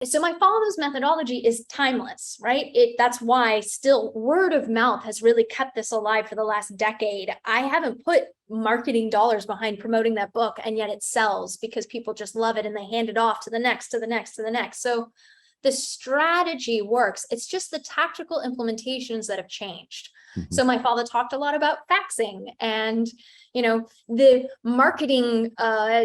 So my father's methodology is timeless, right? That's why still word of mouth has really kept this alive for the last decade. I haven't put marketing dollars behind promoting that book, and yet it sells because people just love it and they hand it off to the next, to the next, to the next. So the strategy works. It's just the tactical implementations that have changed. Mhm. So my father talked a lot about faxing, and the marketing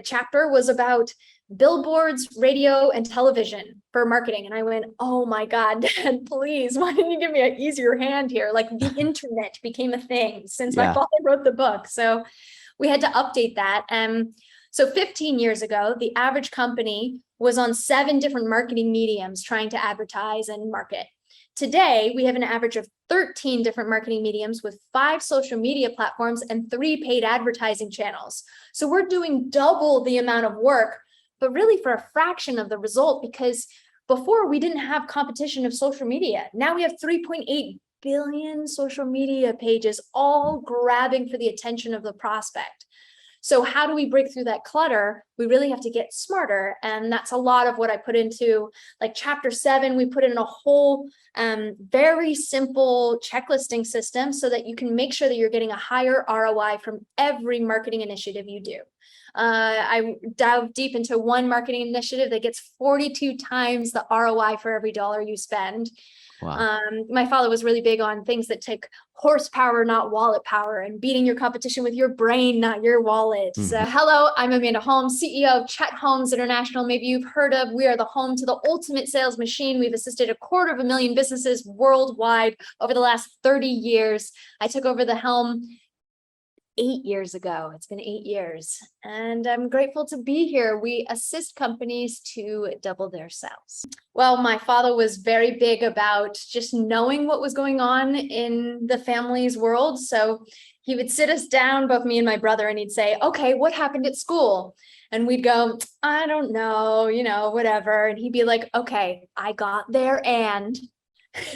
chapter was about billboards, radio, and television for marketing. And I went, oh my God, Dad, please, why didn't you give me an easier hand here? Like the internet became a thing since my Yeah. father wrote the book. So we had to update that. So 15 years ago, the average company was on 7 different marketing mediums trying to advertise and market. Today, we have an average of 13 different marketing mediums with 5 social media platforms and 3 paid advertising channels. So we're doing double the amount of work, but really for a fraction of the result, because before we didn't have competition of social media. Now we have 3.8 billion social media pages all grabbing for the attention of the prospect. So how do we break through that clutter? We really have to get smarter. And that's a lot of what I put into like chapter 7. We put in a whole very simple checklisting system so that you can make sure that you're getting a higher ROI from every marketing initiative you do. I dove deep into one marketing initiative that gets 42 times the ROI for every dollar you spend. Wow. My father was really big on things that take horsepower, not wallet power, and beating your competition with your brain, not your wallet. Mhm. So, hello, I'm Amanda Holmes, CEO of Holmes International. Maybe you've heard of. We are the home to the ultimate sales machine. We've assisted 250,000 businesses worldwide over the last 30 years. I took over the helm 8 years ago. It's been 8 years, and I'm grateful to be here. We assist companies to double their sales. Well, my father was very big about just knowing what was going on in the family's world. So he would sit us down, both me and my brother, and he'd say, okay, what happened at school? And we'd go, I don't know, whatever. And he'd be like, okay, I got there and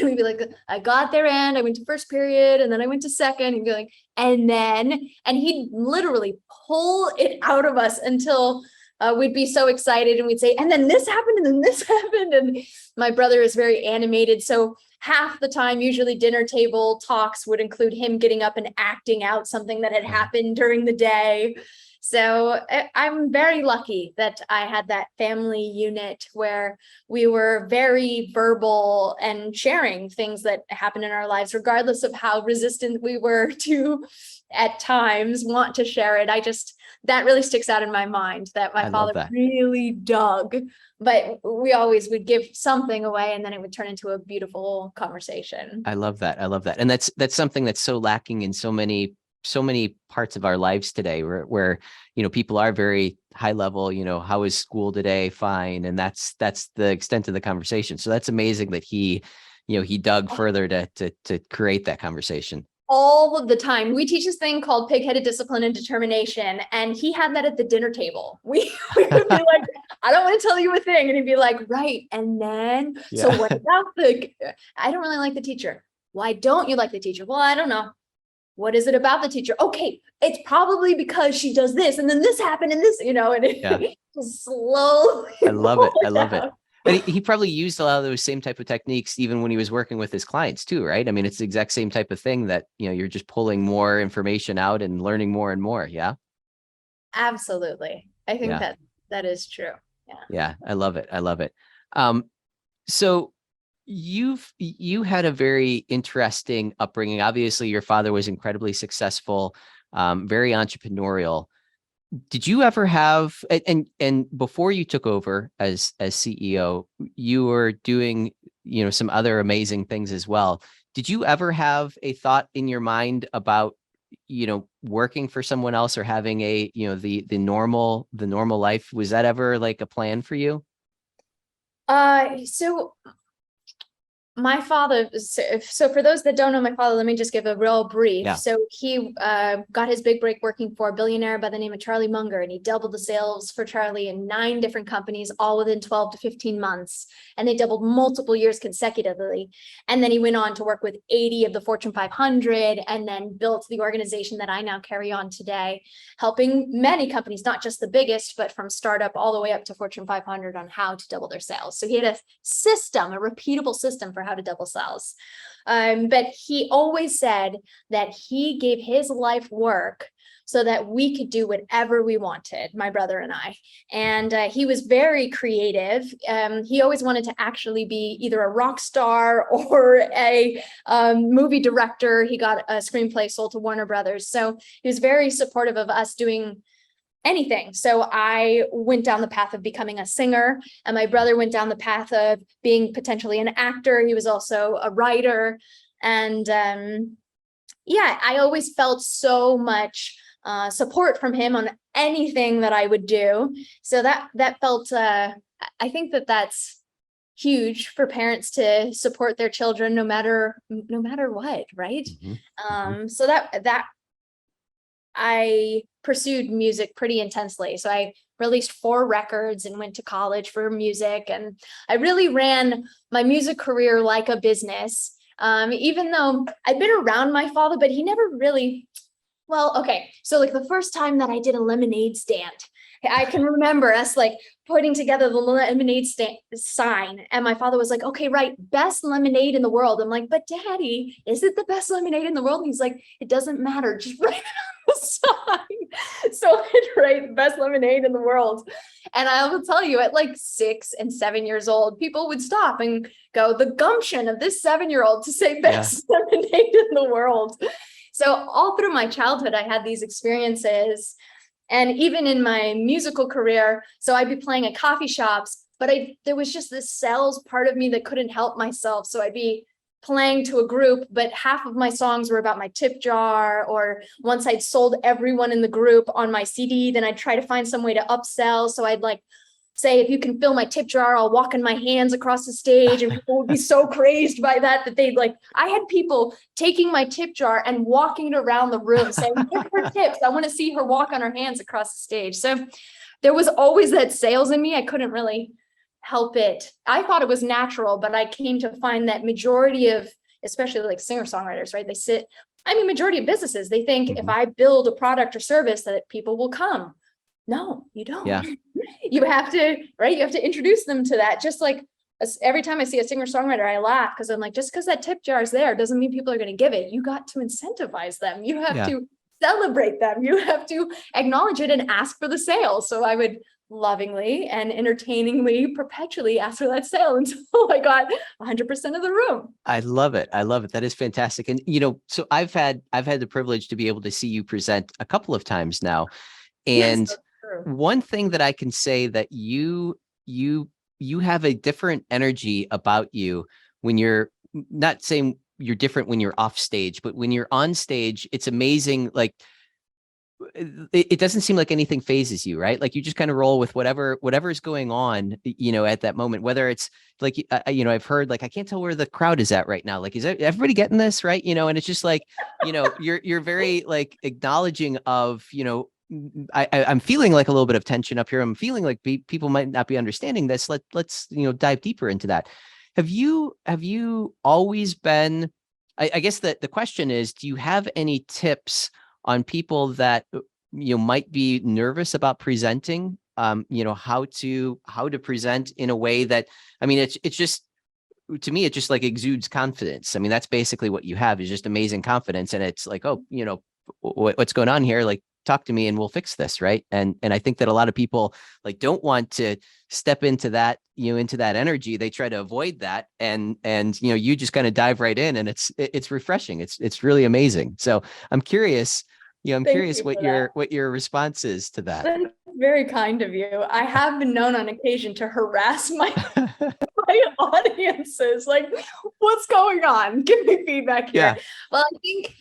we'd be like, I got there and I went to first period and then I went to second. And be like, and he'd literally pull it out of us until we'd be so excited and we'd say, and then this happened and then this happened. And my brother is very animated. So half the time, usually dinner table talks would include him getting up and acting out something that had happened during the day. So I'm very lucky that I had that family unit where we were very verbal and sharing things that happen in our lives, regardless of how resistant we were to at times want to share it. That really sticks out in my mind that my father really dug, but we always would give something away and then it would turn into a beautiful conversation. I love that. I love that. And that's something that's so lacking in so many parts of our lives today where people are very high level, how is school today? Fine. And that's the extent of the conversation. So that's amazing that he dug further to create that conversation. All of the time. We teach this thing called pig-headed discipline and determination. And he had that at the dinner table. We would be like, I don't want to tell you a thing. And he'd be like, right. And then, So what about I don't really like the teacher. Why don't you like the teacher? Well, I don't know. What is it about the teacher? Okay, it's probably because she does this, and then this happened, and this, and it just slowly. I love it. I love it. And he probably used a lot of those same type of techniques even when he was working with his clients too, right? I mean, it's the exact same type of thing that, you're just pulling more information out and learning more and more. Yeah. Absolutely. I think that is true. Yeah. Yeah. I love it. I love it. So you had a very interesting upbringing. Obviously, your father was incredibly successful, very entrepreneurial. Did you ever have, and before you took over as CEO, you were doing, some other amazing things as well. Did you ever have a thought in your mind about, working for someone else or having a, the normal life? Was that ever like a plan for you? So My father, so for those that don't know my father, let me just give a real brief. Yeah. So he got his big break working for a billionaire by the name of Charlie Munger, and he doubled the sales for Charlie in 9 different companies, all within 12 to 15 months. And they doubled multiple years consecutively. And then he went on to work with 80 of the Fortune 500 and then built the organization that I now carry on today, helping many companies, not just the biggest, but from startup all the way up to Fortune 500 on how to double their sales. So he had a system, a repeatable system for how to double sales. But he always said that he gave his life work so that we could do whatever we wanted, my brother and I. And he was very creative. He always wanted to actually be either a rock star or a movie director. He got a screenplay sold to Warner Brothers. So he was very supportive of us doing anything. So I went down the path of becoming a singer, and my brother went down the path of being potentially an actor. He was also a writer. And yeah, I always felt so much support from him on anything that I would do. So that felt, I think that's huge for parents to support their children no matter what, right? So that I pursued music pretty intensely. So I released 4 records and went to college for music. And I really ran my music career like a business. Even though I'd been around my father, but he never really, well, okay. So like the first time that I did a lemonade stand, I can remember us like putting together the lemonade stand sign. And my father was like, okay, right, best lemonade in the world. I'm like, but Daddy, is it the best lemonade in the world? And he's like, it doesn't matter. Just write it on the sign. So I'd write best lemonade in the world. And I will tell you, at like 6 and 7 years old, people would stop and go, the gumption of this 7-year-old to say best lemonade in the world. So all through my childhood, I had these experiences. And even in my musical career, so I'd be playing at coffee shops, but there was just this sales part of me that couldn't help myself. So I'd be playing to a group, but half of my songs were about my tip jar, or once I'd sold everyone in the group on my CD, then I'd try to find some way to upsell. So I'd like say, if you can fill my tip jar, I'll walk in my hands across the stage, and people would be so crazed by that they'd like, I had people taking my tip jar and walking it around the room saying, give her tips. I want to see her walk on her hands across the stage. So there was always that sales in me. I couldn't really help it. I thought it was natural, but I came to find that majority of, especially like singer-songwriters, right? Majority of businesses, they think if I build a product or service that people will come. No, you don't. Yeah. You have to, right? You have to introduce them to that. Just like every time I see a singer-songwriter, I laugh because I'm like, just because that tip jar is there doesn't mean people are going to give it. You got to incentivize them. You have to celebrate them. You have to acknowledge it and ask for the sale. So I would lovingly and entertainingly perpetually ask for that sale until I got 100% of the room. I love it. I love it. That is fantastic. And, so I've had the privilege to be able to see you present a couple of times now. And Yes, one thing that I can say that you have a different energy about you when you're not saying you're different when you're off stage, but when you're on stage, it's amazing. Like it doesn't seem like anything phases you, right? Like you just kind of roll with whatever is going on, at that moment, whether it's like, I've heard like, I can't tell where the crowd is at right now. Like, is everybody getting this? Right. And it's just like, you're very like acknowledging of, I'm feeling like a little bit of tension up here. I'm feeling like people might not be understanding this. Let's dive deeper into that. Have you always been? I guess that the question is, do you have any tips on people that might be nervous about presenting? How to present in a way that, it's just, to me, it just like exudes confidence. I mean, that's basically what you have, is just amazing confidence. And it's like, oh, what's going on here? Like, talk to me and we'll fix this. Right. And I think that a lot of people like don't want to step into that, into that energy. They try to avoid that. And you just kind of dive right in, and it's refreshing. It's really amazing. So I'm curious, Thank you what for your response is to that. that. That's very kind of you. I have been known on occasion to harass my audiences. Like, what's going on? Give me feedback here. Yeah. Well, I think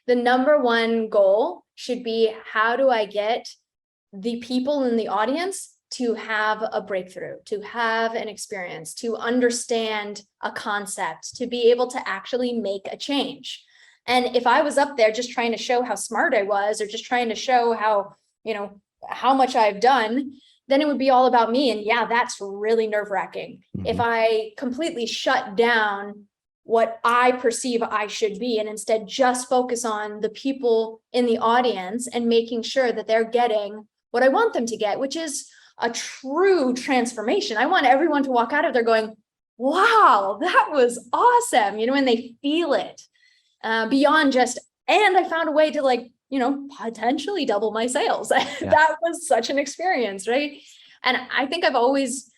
the number one goal should be, how do I get the people in the audience to have a breakthrough, to have an experience, to understand a concept, to be able to actually make a change. And if I was up there just trying to show how smart I was, or just trying to show how, how much I've done, then it would be all about me. And yeah, that's really nerve-wracking. If I completely shut down what I perceive I should be, and instead just focus on the people in the audience and making sure that they're getting what I want them to get, which is a true transformation. I want everyone to walk out of there going, wow, that was awesome, and they feel it beyond just, and I found a way to potentially double my sales. Yeah. That was such an experience, right? And I think I've always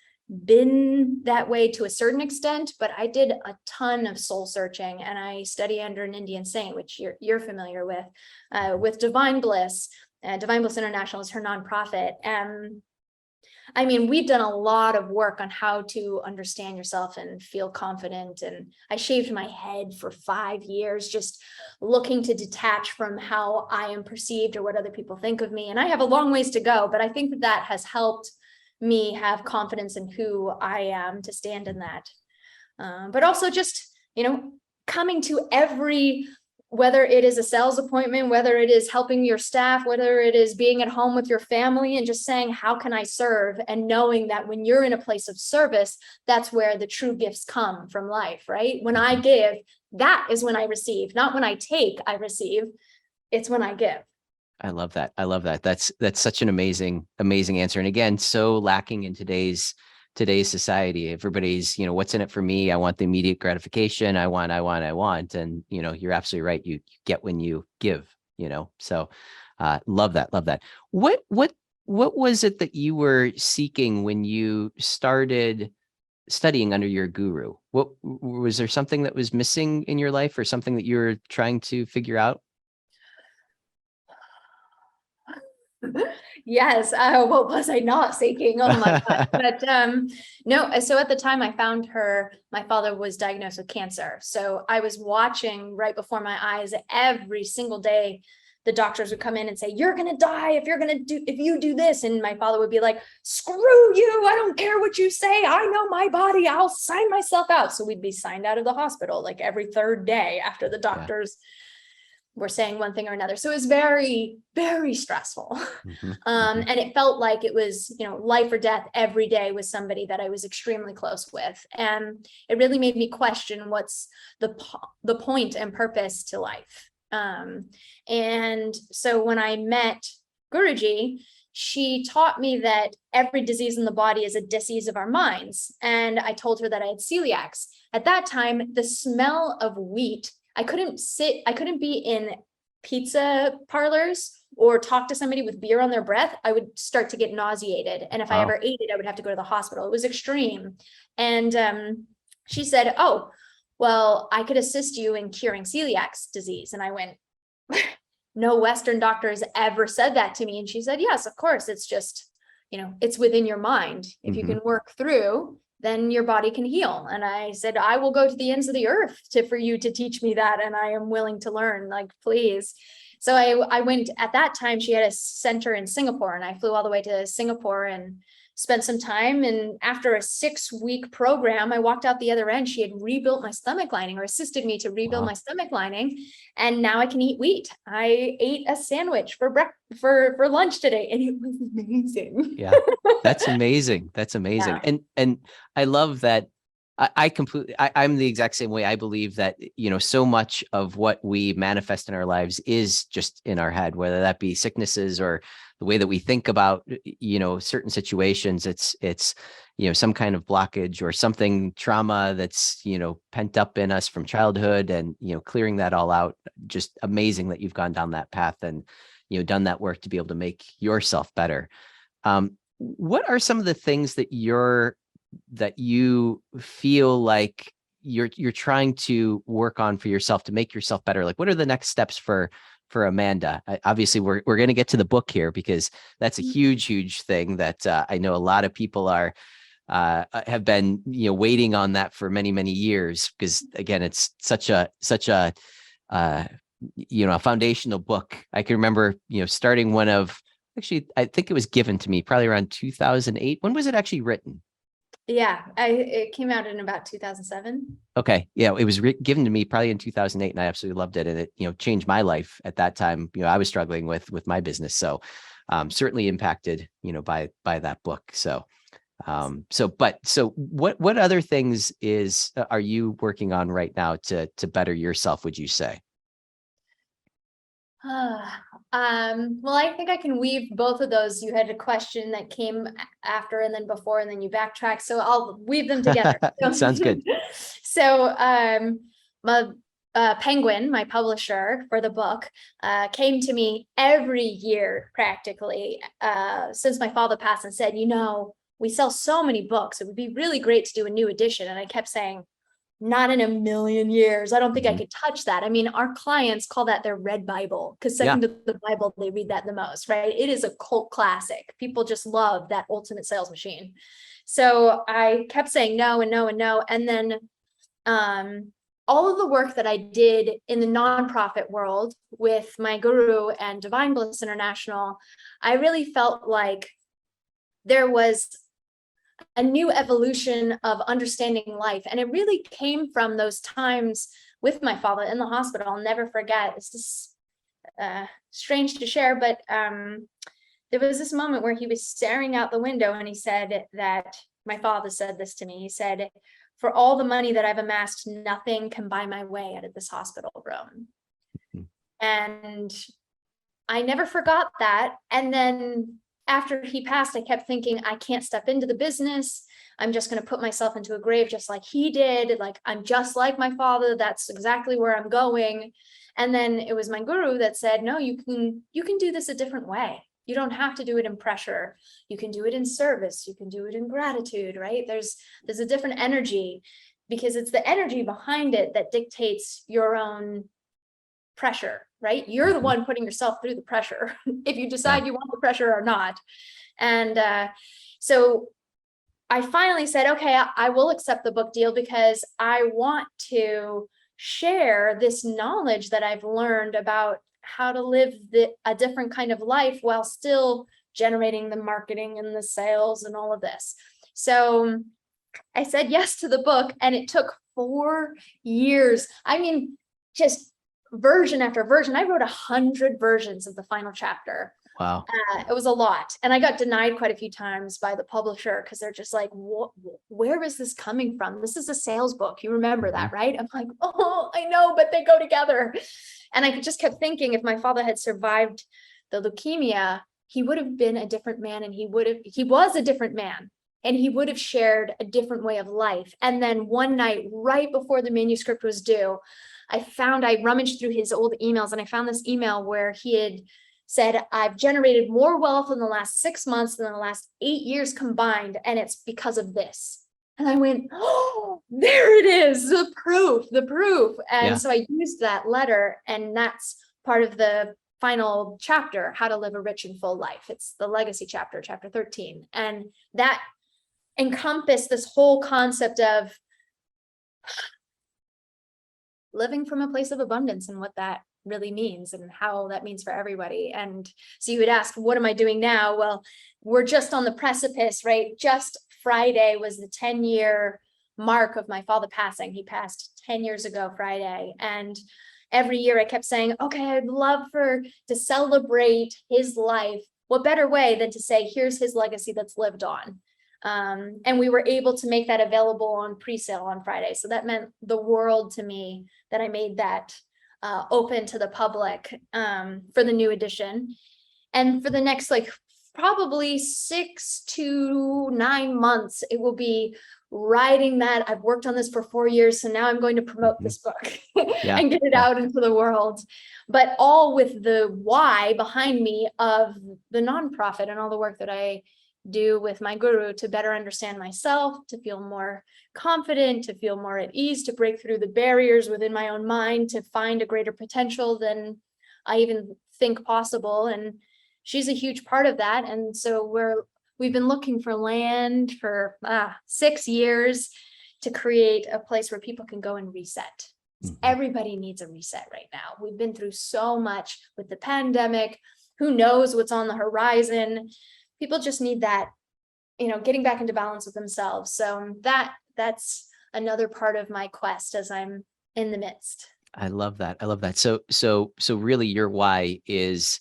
been that way to a certain extent, but I did a ton of soul searching, and I study under an Indian saint, which you're familiar with Divine Bliss. Divine Bliss International is her nonprofit. I mean, we've done a lot of work on how to understand yourself and feel confident. And I shaved my head for 5 years, just looking to detach from how I am perceived or what other people think of me. And I have a long ways to go, but I think that has helped me have confidence in who I am to stand in that. But also just, coming to every, whether it is a sales appointment, whether it is helping your staff, whether it is being at home with your family and just saying, how can I serve? And knowing that when you're in a place of service, that's where the true gifts come from life, right? When I give, that is when I receive, not when I take, I receive. It's when I give. I love that. I love that. That's such an amazing answer. And again, so lacking in today's society. Everybody's, what's in it for me? I want the immediate gratification. I want. And, you're absolutely right. You get when you give, so love that. Love that. What was it that you were seeking when you started studying under your guru? What was there something that was missing in your life, or something that you were trying to figure out? Yes. What was I not seeking? Oh my God. But no. So at the time I found her, my father was diagnosed with cancer. So I was watching right before my eyes every single day. The doctors would come in and say, you're going to die if you do this. And my father would be like, screw you. I don't care what you say. I know my body. I'll sign myself out. So we'd be signed out of the hospital like every third day after the doctors were saying one thing or another. So it was very, very stressful. And it felt like it was, life or death every day with somebody that I was extremely close with. And it really made me question what's the point and purpose to life. And so when I met Guruji, she taught me that every disease in the body is a disease of our minds. And I told her that I had celiacs. At that time, the smell of wheat, I couldn't be in pizza parlors or talk to somebody with beer on their breath. I would start to get nauseated. And if I ever ate it, I would have to go to the hospital. It was extreme. And she said, oh, well, I could assist you in curing celiac disease. And I went, no Western doctor has ever said that to me. And she said, yes, of course. It's just, it's within your mind. If you can work through, then your body can heal. And I said, I will go to the ends of the earth for you to teach me that. And I am willing to learn, please. So I went, at that time, she had a center in Singapore, and I flew all the way to Singapore and spent some time. And after a 6-week program, I walked out the other end. She had rebuilt my stomach lining, or assisted me to rebuild my stomach lining. And now I can eat wheat. I ate a sandwich for lunch today, and it was amazing. Yeah, that's amazing. That's amazing. Yeah. And I love that. I'm the exact same way. I believe that, so much of what we manifest in our lives is just in our head, whether that be sicknesses or the way that we think about, certain situations. It's, some kind of blockage or something, trauma that's, pent up in us from childhood, and, clearing that all out. Just amazing that you've gone down that path and, done that work to be able to make yourself better. What are some of the things that you feel like you're trying to work on for yourself to make yourself better? Like, what are the next steps for Amanda? Obviously, we're going to get to the book here, because that's a huge thing that I know a lot of people have been waiting on that for many years, because again, it's such a a foundational book. I can remember starting one of Actually, I think it was given to me probably around 2008. When was it actually written? Yeah, it came out in about 2007. Okay. Yeah, it was given to me probably in 2008, and I absolutely loved it. And it, changed my life at that time. I was struggling with my business. So certainly impacted, by that book. So what other things are you working on right now to better yourself, would you say? Well, I think I can weave both of those. You had a question that came after and then before, and then you backtrack. So I'll weave them together. Sounds good. So, my Penguin, my publisher for the book, came to me every year practically since my father passed and said, we sell so many books. It would be really great to do a new edition. And I kept saying, not in a million years. I don't think I could touch that. I mean, our clients call that their red Bible because second to the Bible, they read that the most, right? It is a cult classic. People just love that ultimate sales machine. So I kept saying no and no and no. And then all of the work that I did in the nonprofit world with my guru and Divine Bliss International, I really felt like there was a new evolution of understanding life. And it really came from those times with my father in the hospital. I'll never forget. This is strange to share, but there was this moment where he was staring out the window and he said that, my father said this to me. He said, for all the money that I've amassed, nothing can buy my way out of this hospital room. And I never forgot that. And then after he passed, I kept thinking, I can't step into the business. I'm just going to put myself into a grave just like he did. Like, I'm just like my father. That's exactly where I'm going. And then it was my guru that said, no, you can do this a different way. You don't have to do it in pressure. You can do it in service. You can do it in gratitude, right? There's a different energy because it's the energy behind it that dictates your own pressure, right? You're the one putting yourself through the pressure if you decide you want the pressure or not. And so I finally said, okay, I will accept the book deal because I want to share this knowledge that I've learned about how to live a different kind of life while still generating the marketing and the sales and all of this. So I said yes to the book, and it took 4 years. I mean, just version after version. I wrote 100 versions of the final chapter. Wow. It was a lot. And I got denied quite a few times by the publisher because they're just like, where is this coming from? This is a sales book. You remember that, right? I'm like, oh, I know, but they go together. And I just kept thinking, if my father had survived the leukemia, he would have been a different man, and he was a different man, and he would have shared a different way of life. And then one night, right before the manuscript was due, I rummaged through his old emails, and I found this email where he had said, I've generated more wealth in the last 6 months than the last 8 years combined, and it's because of this. And I went, oh, there it is, the proof. And so I used that letter, and that's part of the final chapter, How to Live a Rich and Full Life. It's the legacy chapter, chapter 13. And that encompassed this whole concept of living from a place of abundance and what that really means and how that means for everybody. And so you would ask, what am I doing now? Well, we're just on the precipice, right? Just Friday was the 10-year mark of my father passing. He passed 10 years ago Friday. And every year I kept saying, okay, I'd love to celebrate his life. What better way than to say, here's his legacy that's lived on. And we were able to make that available on pre-sale on Friday. So that meant the world to me that I made that open to the public for the new edition. And for the next probably 6 to 9 months, it will be writing that. I've worked on this for 4 years, so now I'm going to promote this book and get it out into the world. But all with the why behind me of the nonprofit and all the work that I do with my guru to better understand myself, to feel more confident, to feel more at ease, to break through the barriers within my own mind, to find a greater potential than I even think possible. And she's a huge part of that. And so we've been looking for land for 6 years to create a place where people can go and reset. Everybody needs a reset right now. We've been through so much with the pandemic, who knows what's on the horizon. People just need that, getting back into balance with themselves. So that's another part of my quest as I'm in the midst. I love that. I love that. So really your why is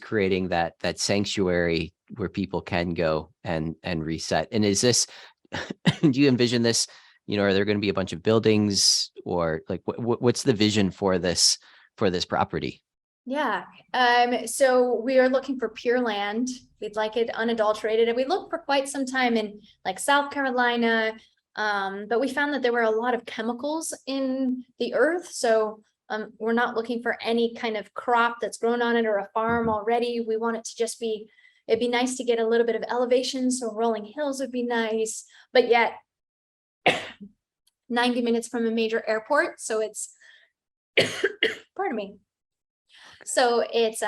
creating that sanctuary where people can go and reset. And is this, do you envision this, are there going to be a bunch of buildings, or like what's the vision for this property? Yeah. So we are looking for pure land. We'd like it unadulterated. And we looked for quite some time in like South Carolina. But we found that there were a lot of chemicals in the earth. So we're not looking for any kind of crop that's grown on it or a farm already. We want it to just be, it'd be nice to get a little bit of elevation. So rolling hills would be nice, but yet 90 minutes from a major airport. So it's, pardon me. So it's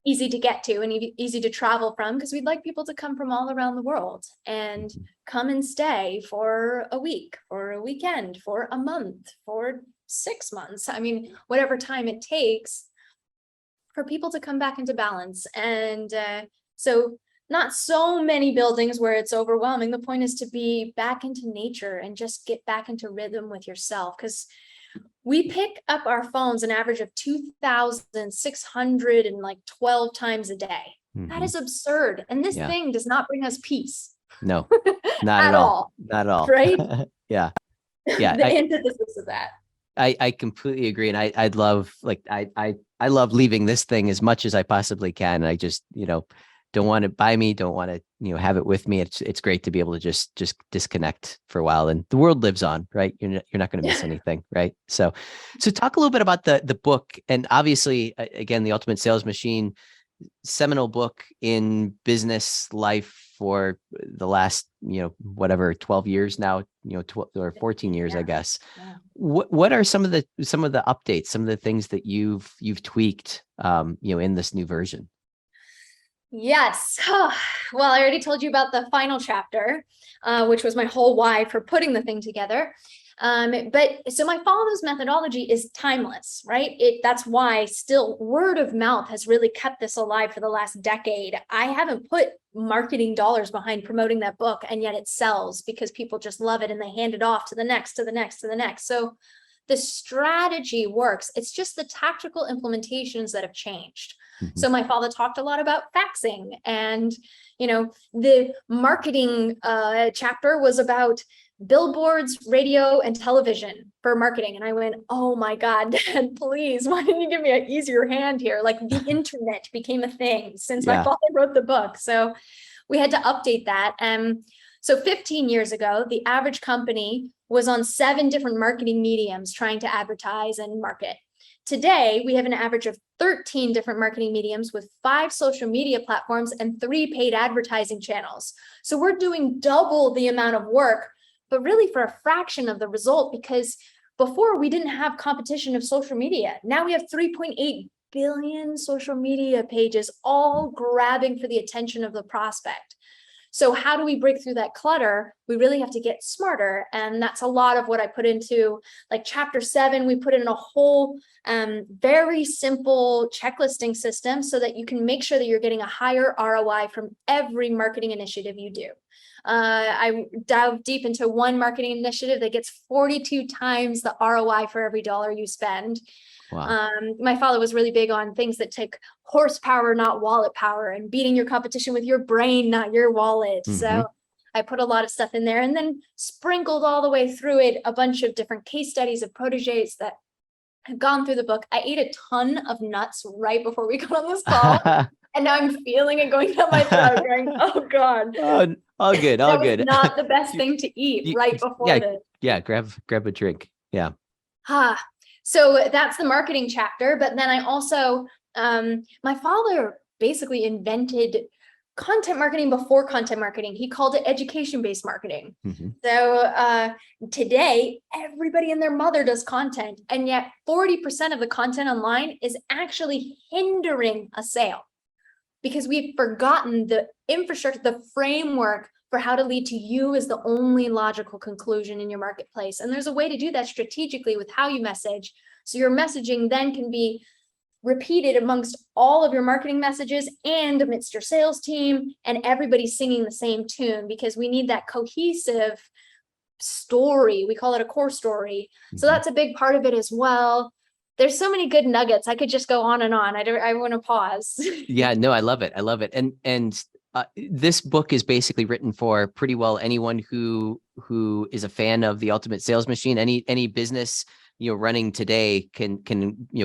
easy to get to and easy to travel from, because we'd like people to come from all around the world and come and stay for a week, for a weekend, for a month, for 6 months. I mean, whatever time it takes for people to come back into balance. And so not so many buildings where it's overwhelming. The point is to be back into nature and just get back into rhythm with yourself, because we pick up our phones an average of 2,612 times a day. That is absurd. And this thing does not bring us peace. No, not at all. Not at all. Right? Yeah. Yeah. The antithesis of that. I completely agree. And I'd love, like, I love leaving this thing as much as I possibly can. I just, don't want it by me, don't want to, have it with me. It's great to be able to just disconnect for a while, and the world lives on, right? You're not going to miss anything, right? So talk a little bit about the book, and obviously, again, The Ultimate Sales Machine, seminal book in business life for the last, whatever, 12 years now, 12 or 14 years, I guess. Yeah. What are some of the updates, some of the things that you've tweaked, in this new version? Yes. Well, I already told you about the final chapter, which was my whole why for putting the thing together. But so my father's methodology is timeless, right? That's why still word of mouth has really kept this alive for the last decade. I haven't put marketing dollars behind promoting that book, and yet it sells because people just love it and they hand it off to the next, to the next, to the next. So the strategy works. It's just the tactical implementations that have changed. So my father talked a lot about faxing, and, the marketing chapter was about billboards, radio, and television for marketing. And I went, oh my God, Dad, please, why didn't you give me an easier hand here? Like the internet became a thing since my father wrote the book. So we had to update that. So 15 years ago, the average company was on 7 different marketing mediums trying to advertise and market. Today, we have an average of 13 different marketing mediums with 5 social media platforms and 3 paid advertising channels. So we're doing double the amount of work, but really for a fraction of the result, because before we didn't have competition of social media. Now we have 3.8 billion social media pages, all grabbing for the attention of the prospect. So how do we break through that clutter? We really have to get smarter. And that's a lot of what I put into, like chapter 7, we put in a whole very simple checklisting system so that you can make sure that you're getting a higher ROI from every marketing initiative you do. I dove deep into one marketing initiative that gets 42 times the ROI for every dollar you spend. Wow. My father was really big on things that take horsepower, not wallet power, and beating your competition with your brain, not your wallet. So I put a lot of stuff in there, and then sprinkled all the way through it a bunch of different case studies of proteges that have gone through the book. I ate a ton of nuts right before we got on this call. And now I'm feeling it going down my throat, going, oh God. Oh, all good, all good. That was not the best thing to eat right before this. Yeah, grab a drink. Yeah. So that's the marketing chapter. But then I also, my father basically invented content marketing before content marketing. He called it education-based marketing. So today, everybody and their mother does content, and yet 40% of the content online is actually hindering a sale because we've forgotten the infrastructure, the framework for how to lead to you as the only logical conclusion in your marketplace. And there's a way to do that strategically with how you message. So your messaging then can be repeated amongst all of your marketing messages and amidst your sales team, and everybody singing the same tune, because we need that cohesive story. We call it a core story. So that's a big part of it as well. There's so many good nuggets. I could just go on and on. I want to pause. Yeah, no, I love it. I love it. And this book is basically written for pretty well anyone who is a fan of the Ultimate Sales Machine. Any business, running today can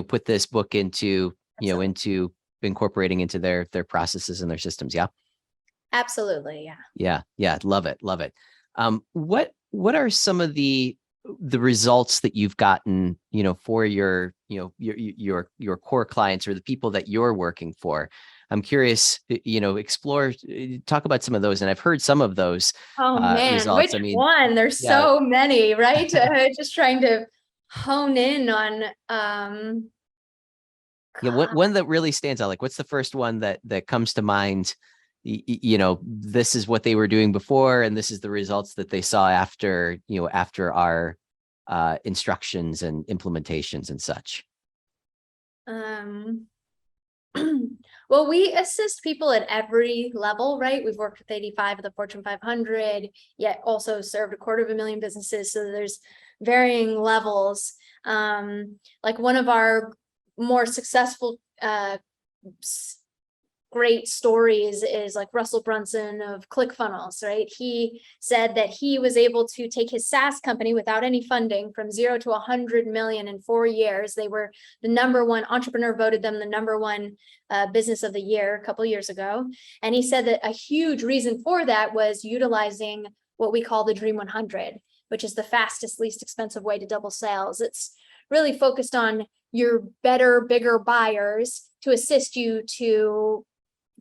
put this book into into incorporating into their processes and their systems. Yeah. Absolutely. Yeah. Yeah. Love it. Love it. What are some of the results that you've gotten, for your core clients or the people that you're working for? I'm curious, explore, talk about some of those. And I've heard some of those Oh man, results. which one? There's yeah. so many, right? Just trying to hone in on Yeah, one that really stands out. Like, what's the first one that comes to mind? This is what they were doing before, and this is the results that they saw after our instructions and implementations and such. Well, we assist people at every level, right? We've worked with 85 of the Fortune 500, yet also served 250,000 businesses. So there's varying levels. Like one of our more successful great stories is like Russell Brunson of ClickFunnels, right? He said that he was able to take his SaaS company without any funding from 0 to 100 million in 4 years. They were the number one, Entrepreneur voted them the number one business of the year a couple of years ago. And he said that a huge reason for that was utilizing what we call the Dream 100, which is the fastest, least expensive way to double sales. It's really focused on your better, bigger buyers to assist you to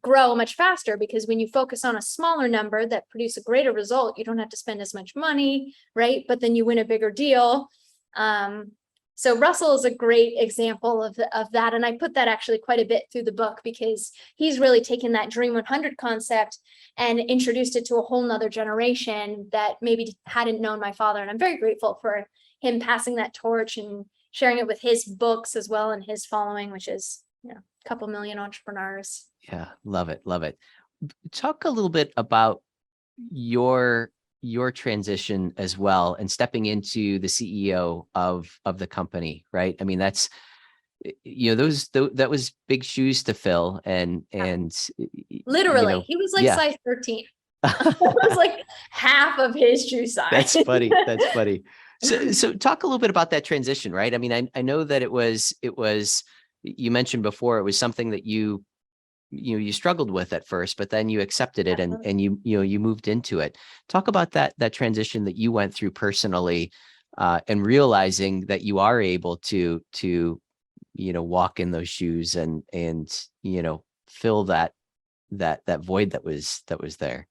grow much faster, because when you focus on a smaller number that produce a greater result, you don't have to spend as much money, right? But then you win a bigger deal. So Russell is a great example of that. And I put that actually quite a bit through the book, because he's really taken that Dream 100 concept and introduced it to a whole nother generation that maybe hadn't known my father. And I'm very grateful for him passing that torch and sharing it with his books as well, and his following, which is, a couple million entrepreneurs. Yeah, love it, love it. Talk a little bit about your transition as well, and stepping into the CEO of the company, right? I mean, that's that was big shoes to fill, and literally he was like size 13. It was like half of his shoe size. That's funny. That's funny. So talk a little bit about that transition, right? I mean, I know that it was, you mentioned before, it was something that you struggled with at first, but then you accepted it, and you moved into it. Talk about that transition that you went through personally, and realizing that you are able to walk in those shoes and fill that void that was there.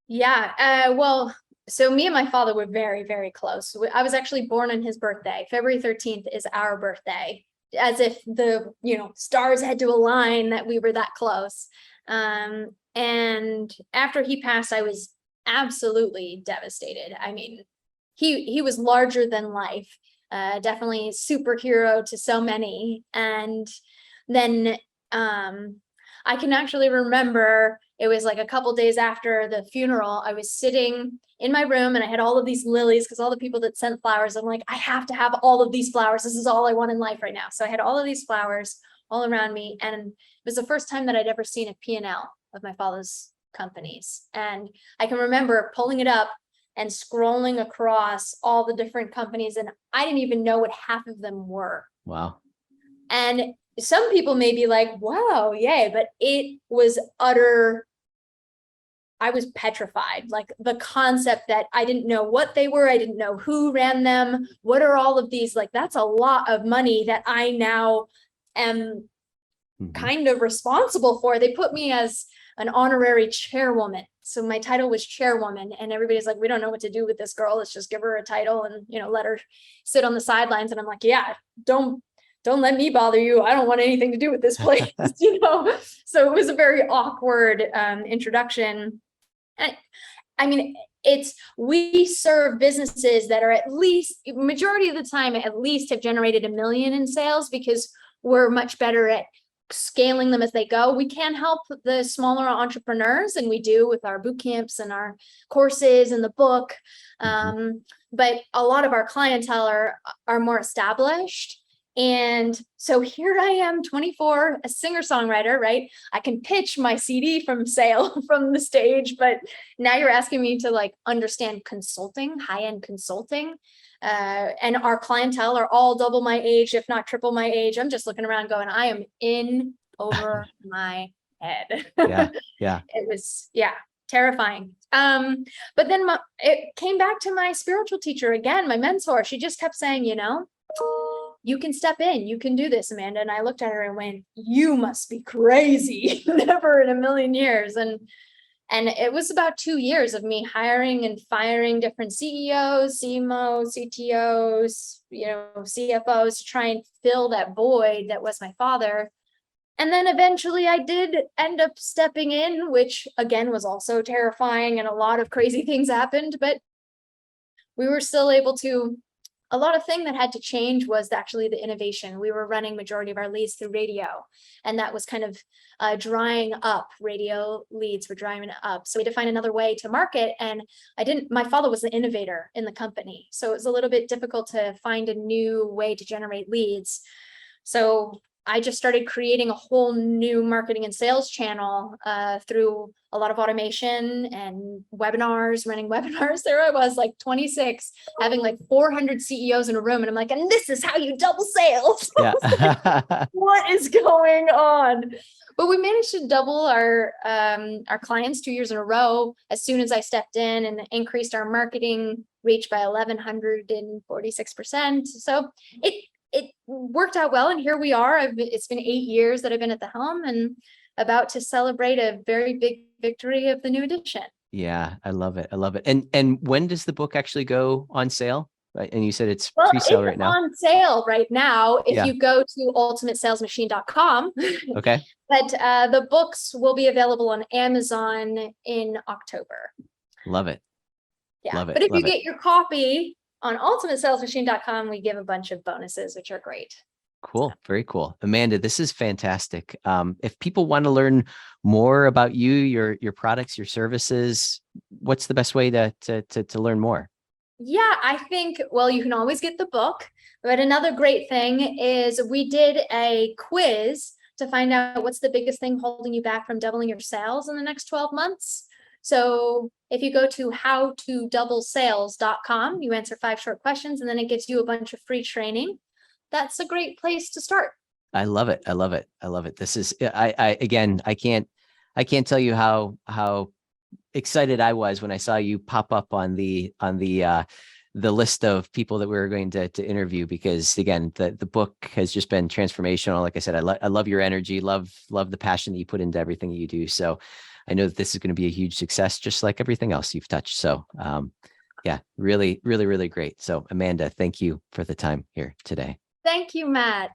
Yeah. Well, so me and my father were very, very close. I was actually born on his birthday. February 13th is our birthday, as if the, stars had to align that we were that close. And after he passed, I was absolutely devastated. I mean, he was larger than life, definitely superhero to so many. And then, I can actually remember it was like a couple days after the funeral, I was sitting in my room and I had all of these lilies, because all the people that sent flowers, I'm like, I have to have all of these flowers. This is all I want in life right now. So I had all of these flowers all around me. And it was the first time that I'd ever seen a P&L of my father's companies. And I can remember pulling it up and scrolling across all the different companies. And I didn't even know what half of them were. Wow. And some people may be like, wow, yay, but it was I was petrified. Like the concept that I didn't know what they were. I didn't know who ran them. What are all of these? Like, that's a lot of money that I now am kind of responsible for. They put me as an honorary chairwoman. So my title was chairwoman, and everybody's like, we don't know what to do with this girl. Let's just give her a title and, let her sit on the sidelines. And I'm like, yeah, don't let me bother you. I don't want anything to do with this place, So it was a very awkward introduction. I mean, we serve businesses that are at least, majority of the time, at least have generated $1 million in sales, because we're much better at scaling them as they go. We can help the smaller entrepreneurs, and we do with our boot camps and our courses and the book. But a lot of our clientele are more established. And so here I am, 24, a singer-songwriter, right? I can pitch my CD from the stage, but now you're asking me to like understand consulting, high-end consulting. And our clientele are all double my age, if not triple my age. I'm just looking around going, I am in over my head. Yeah. Yeah. It was, terrifying. But then it came back to my spiritual teacher again, my mentor. She just kept saying, you can step in, you can do this, Amanda. And I looked at her and went, you must be crazy. Never in a million years. And it was about 2 years of me hiring and firing different CEOs, CMOs, CTOs, CFOs to try and fill that void that was my father. And then eventually I did end up stepping in, which again was also terrifying, and a lot of crazy things happened, but we were still able to. A lot of thing that had to change was actually the innovation. We were running majority of our leads through radio, and that was kind of drying up. Radio leads were drying up. So we had to find another way to market. And my father was the innovator in the company. So it was a little bit difficult to find a new way to generate leads. So I just started creating a whole new marketing and sales channel through a lot of automation and webinars, running webinars. There I was, like 26, having like 400 CEOs in a room. And I'm like, and this is how you double sales. Yeah. What is going on? But we managed to double our clients 2 years in a row as soon as I stepped in, and increased our marketing reach by 1,146%. So it worked out well. And here we are. It's been 8 years that I've been at the helm, and about to celebrate a very big victory of the new edition. Yeah, I love it. I love it. And when does the book actually go on sale? Right. And you said it's Well, pre-sale it's right now. on sale right now if Yeah. you go to ultimatesalesmachine.com. Okay. But the books will be available on Amazon in October. Love it. Yeah. Love it. But if Love you it. get your copy on ultimatesalesmachine.com, we give a bunch of bonuses, which are great. Cool. Very cool. Amanda, this is fantastic. If people want to learn more about you, your products, your services, what's the best way to learn more? Yeah, I think, well, you can always get the book, but another great thing is we did a quiz to find out what's the biggest thing holding you back from doubling your sales in the next 12 months. So if you go to howtodoublesales.com, you answer 5 short questions, and then it gives you a bunch of free training. That's a great place to start. I love it. I love it. I love it. This is, again, I can't tell you how excited I was when I saw you pop up on the list of people that we were going to interview, because again, the book has just been transformational. Like I said, I love your energy, love the passion that you put into everything that you do. So I know that this is going to be a huge success, just like everything else you've touched. So yeah, really, really, really great. So Amanda, thank you for the time here today. Thank you, Matt.